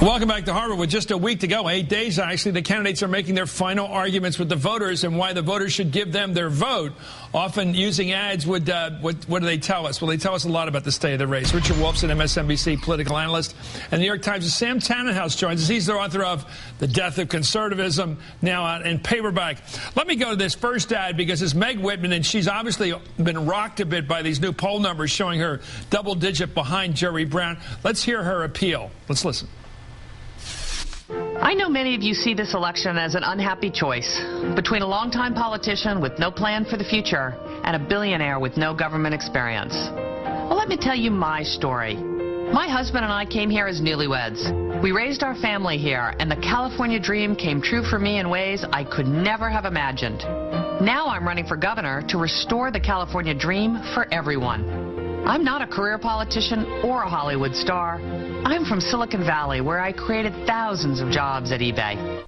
Welcome back to Harvard. With just a week to go, 8 days actually, the candidates are making their final arguments with the voters and why the voters should give them their vote. Often using ads, what do they tell us? Well, they tell us a lot about the state of the race. Richard Wolfson, MSNBC political analyst, and New York Times' Sam Tannenhouse joins us. He's the author of The Death of Conservatism, now out in paperback. Let me go to this first ad because it's Meg Whitman, and she's obviously been rocked a bit by these new poll numbers showing her double-digit behind Jerry Brown. Let's hear her appeal. Let's listen. I know many of you see this election as an unhappy choice between a longtime politician with no plan for the future and a billionaire with no government experience. Well, let me tell you my story. My husband and I came here as newlyweds. We raised our family here, and the California dream came true for me in ways I could never have imagined. Now I'm running for governor to restore the California dream for everyone. I'm not a career politician or a Hollywood star. I'm from Silicon Valley, where I created thousands of jobs at eBay.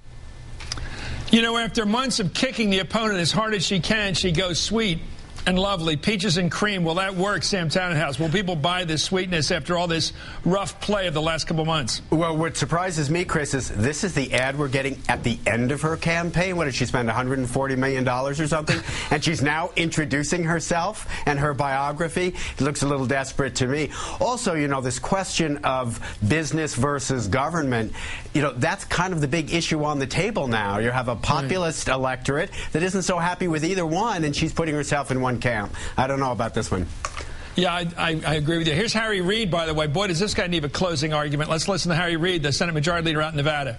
You know, after months of kicking the opponent as hard as she can, she goes sweet and lovely. Peaches and cream. Will that work, Sam Tannenhouse? Will people buy this sweetness after all this rough play of the last couple months? Well, what surprises me, Chris, is this is the ad we're getting at the end of her campaign. What did she spend, $140 million or something? And she's now introducing herself and her biography. It looks a little desperate to me. Also, you know, this question of business versus government, you know, that's kind of the big issue on the table now. You have a populist electorate that isn't so happy with either one, and she's putting herself in one camp. I don't know about this one. Yeah, I agree with you. Here's Harry Reid, by the way. Boy, does this guy need a closing argument. Let's listen to Harry Reid, the Senate Majority Leader out in Nevada.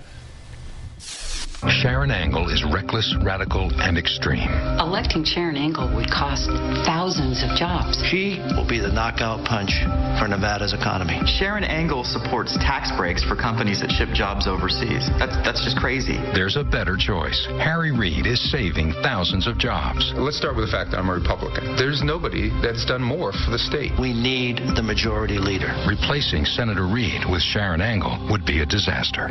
Sharon Angle is reckless, radical, and extreme. Electing Sharon Angle would cost thousands of jobs. She will be the knockout punch for Nevada's economy. Sharon Angle supports tax breaks for companies that ship jobs overseas. That's just crazy. There's a better choice. Harry Reid is saving thousands of jobs. Let's start with the fact that I'm a Republican. There's nobody that's done more for the state. We need the majority leader. Replacing Senator Reid with Sharon Angle would be a disaster.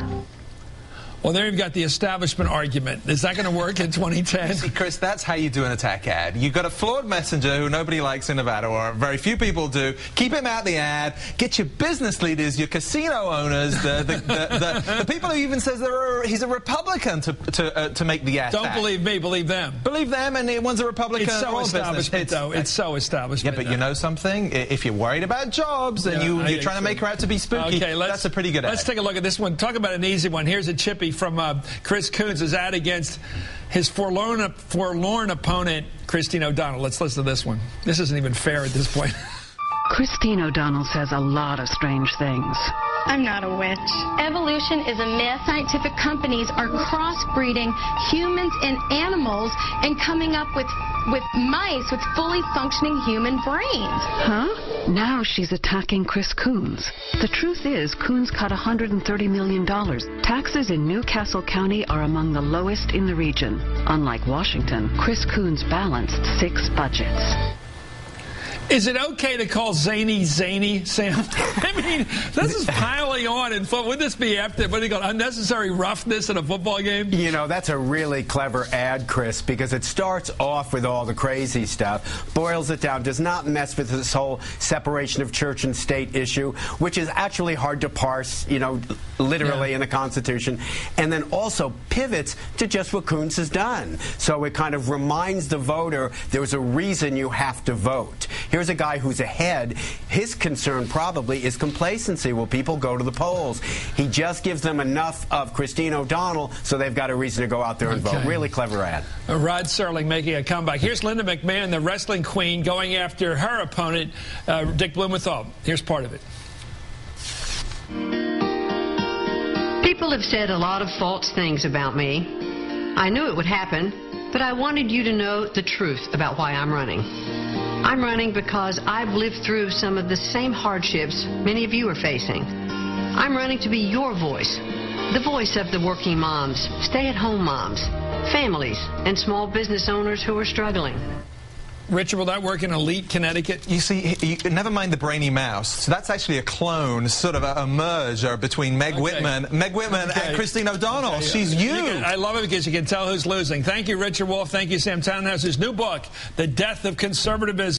Well, there you've got the establishment argument. Is that going to work in 2010? See, Chris, that's how you do an attack ad. You've got a flawed messenger who nobody likes in Nevada, or very few people do. Keep him out the ad. Get your business leaders, your casino owners, the people who even says he's a Republican to make the ad. Don't believe me, believe them. Believe them, and one's a Republican. It's so establishment, though. It's so establishment. Yeah, but you know something? If you're worried about jobs and you're trying to make her out to be spooky, that's a pretty good ad. Let's take a look at this one. Talk about an easy one. Here's a chippy from Chris Coons' ad against his forlorn opponent, Christine O'Donnell. Let's listen to this one. This isn't even fair at this point. Christine O'Donnell says a lot of strange things. I'm not a witch. Evolution is a myth. Scientific companies are crossbreeding humans and animals and coming up with mice with fully functioning human brains. Huh? Now she's attacking Chris Coons. The truth is, Coons cut $130 million. Taxes in Newcastle County are among the lowest in the region. Unlike Washington, Chris Coons balanced 6 budgets. Is it okay to call zany, Sam? I mean, this is piling on in football. Would this be after, what do you call it, unnecessary roughness in a football game? You know, that's a really clever ad, Chris, because it starts off with all the crazy stuff, boils it down, does not mess with this whole separation of church and state issue, which is actually hard to parse, you know, literally in the Constitution, and then also pivots to just what Coons has done. So it kind of reminds the voter there's a reason you have to vote. Here's a guy who's ahead. His concern probably is complacency. Will people go to the polls? He just gives them enough of Christine O'Donnell so they've got a reason to go out there and vote. Really clever ad. Rod Serling making a comeback. Here's Linda McMahon, the wrestling queen, going after her opponent, Dick Blumenthal. Here's part of it. People have said a lot of false things about me. I knew it would happen, but I wanted you to know the truth about why I'm running. I'm running because I've lived through some of the same hardships many of you are facing. I'm running to be your voice, the voice of the working moms, stay-at-home moms, families, and small business owners who are struggling. Richard, will that work in elite Connecticut? You see, never mind the brainy mouse. So that's actually a clone, sort of a merger between Meg Whitman and Christine O'Donnell. She's you. I love it because you can tell who's losing. Thank you, Richard Wolf. Thank you, Sam Tannenhouse. His new book, The Death of Conservatism.